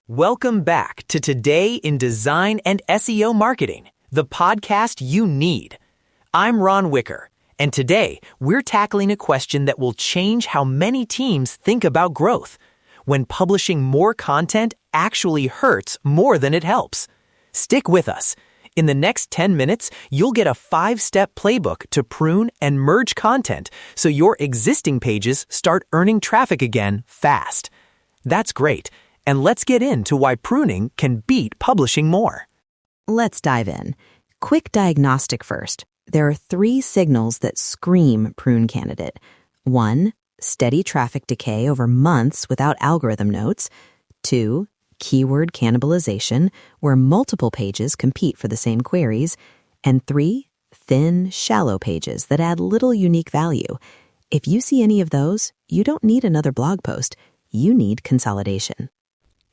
Welcome back to Today in Design and SEO Marketing, the podcast you need. I'm Ron Wicker, and today we're tackling a question that will change how many teams think about growth, when publishing more content actually hurts more than it helps. Stick with us. In the next 10 minutes, you'll get a 5-step playbook to prune and merge content so your existing pages start earning traffic again fast. That's great. And let's get into why pruning can beat publishing more. Let's dive in. Quick diagnostic first. There are 3 signals that scream prune candidate. 1, steady traffic decay over months without algorithm notes. 2, keyword cannibalization, where multiple pages compete for the same queries. And 3, thin, shallow pages that add little unique value. If you see any of those, you don't need another blog post. You need consolidation.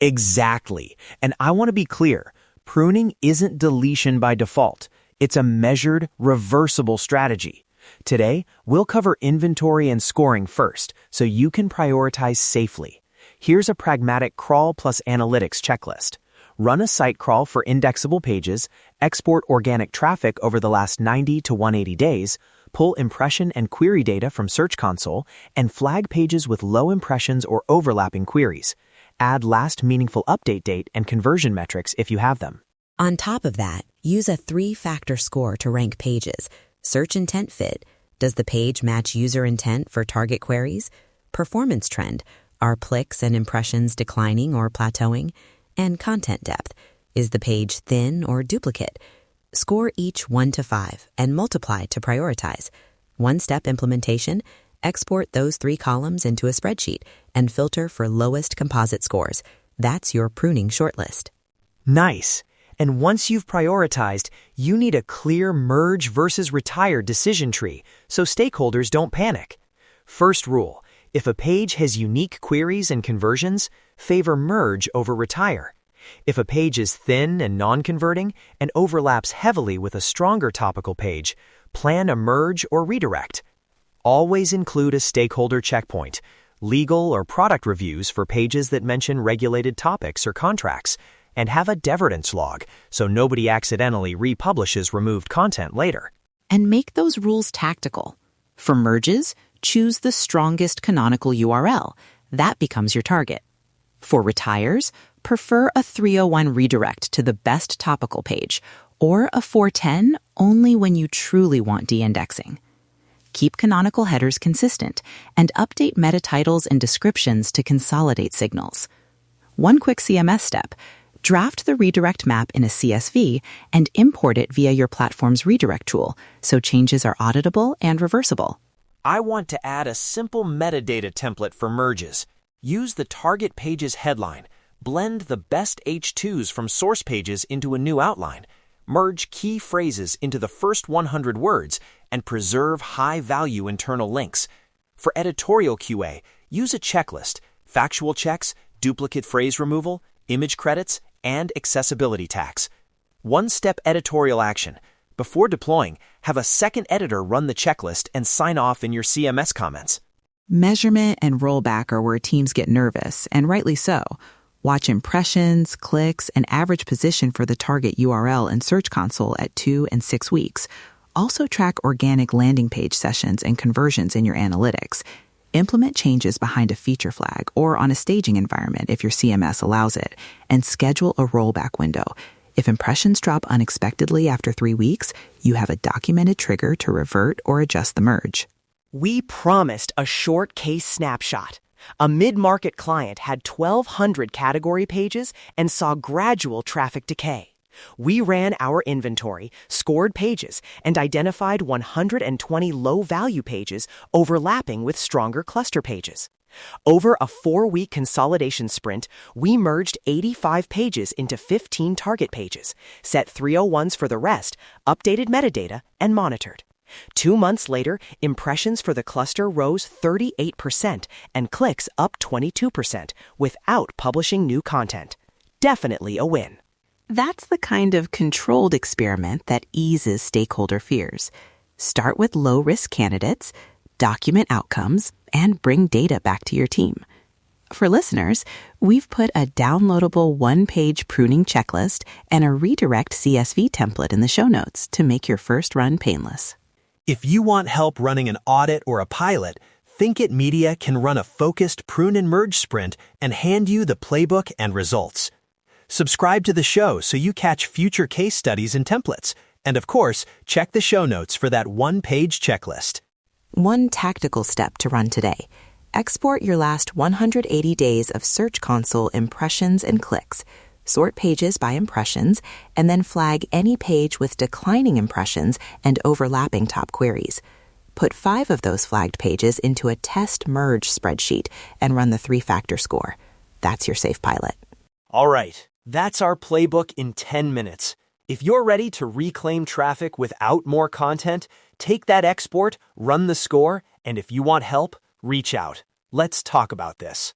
Exactly. And I want to be clear, pruning isn't deletion by default. It's a measured, reversible strategy. Today, we'll cover inventory and scoring first, so you can prioritize safely. Here's a pragmatic crawl plus analytics checklist. Run a site crawl for indexable pages, export organic traffic over the last 90 to 180 days, pull impression and query data from Search Console, and flag pages with low impressions or overlapping queries. Add last meaningful update date and conversion metrics if you have them. On top of that, use a 3-factor score to rank pages. Search intent fit. Does the page match user intent for target queries? Performance trend. Are clicks and impressions declining or plateauing? And content depth. Is the page thin or duplicate? Score each 1 to 5 and multiply to prioritize. 1-step implementation. Export those 3 columns into a spreadsheet and filter for lowest composite scores. That's your pruning shortlist. Nice. And once you've prioritized, you need a clear merge versus retire decision tree so stakeholders don't panic. First rule, if a page has unique queries and conversions, favor merge over retire. If a page is thin and non-converting and overlaps heavily with a stronger topical page, plan a merge or redirect. Always include a stakeholder checkpoint, legal or product reviews for pages that mention regulated topics or contracts, and have a deverance log so nobody accidentally republishes removed content later. And make those rules tactical. For merges, choose the strongest canonical URL. That becomes your target. For retires, prefer a 301 redirect to the best topical page, or a 410 only when you truly want de-indexing. Keep canonical headers consistent, and update meta titles and descriptions to consolidate signals. One quick CMS step: draft the redirect map in a CSV and import it via your platform's redirect tool, so changes are auditable and reversible. I want to add a simple metadata template for merges. Use the target page's headline, blend the best H2s from source pages into a new outline, merge key phrases into the first 100 words, and preserve high-value internal links. For editorial QA, use a checklist: factual checks, duplicate phrase removal, image credits, and accessibility tags. 1-step editorial action. Before deploying, have a second editor run the checklist and sign off in your CMS comments. Measurement and rollback are where teams get nervous, and rightly so. Watch impressions, clicks, and average position for the target URL in Search Console at 2 and 6 weeks. Also track organic landing page sessions and conversions in your analytics. Implement changes behind a feature flag or on a staging environment if your CMS allows it, and schedule a rollback window. If impressions drop unexpectedly after 3 weeks, you have a documented trigger to revert or adjust the merge. We promised a short case snapshot. A mid-market client had 1,200 category pages and saw gradual traffic decay. We ran our inventory, scored pages, and identified 120 low-value pages overlapping with stronger cluster pages. Over a 4-week consolidation sprint, we merged 85 pages into 15 target pages, set 301s for the rest, updated metadata, and monitored. 2 months later, impressions for the cluster rose 38% and clicks up 22% without publishing new content. Definitely a win. That's the kind of controlled experiment that eases stakeholder fears. Start with low-risk candidates, document outcomes, and bring data back to your team. For listeners, we've put a downloadable one-page pruning checklist and a redirect CSV template in the show notes to make your first run painless. If you want help running an audit or a pilot, ThinkIt Media can run a focused prune and merge sprint and hand you the playbook and results. Subscribe to the show so you catch future case studies and templates. And of course, check the show notes for that one-page checklist. One tactical step to run today. Export your last 180 days of Search Console impressions and clicks, sort pages by impressions, and then flag any page with declining impressions and overlapping top queries. Put 5 of those flagged pages into a test merge spreadsheet and run the 3-factor score. That's your safe pilot. All right, that's our playbook in 10 minutes. If you're ready to reclaim traffic without more content, take that export, run the score, and if you want help, reach out. Let's talk about this.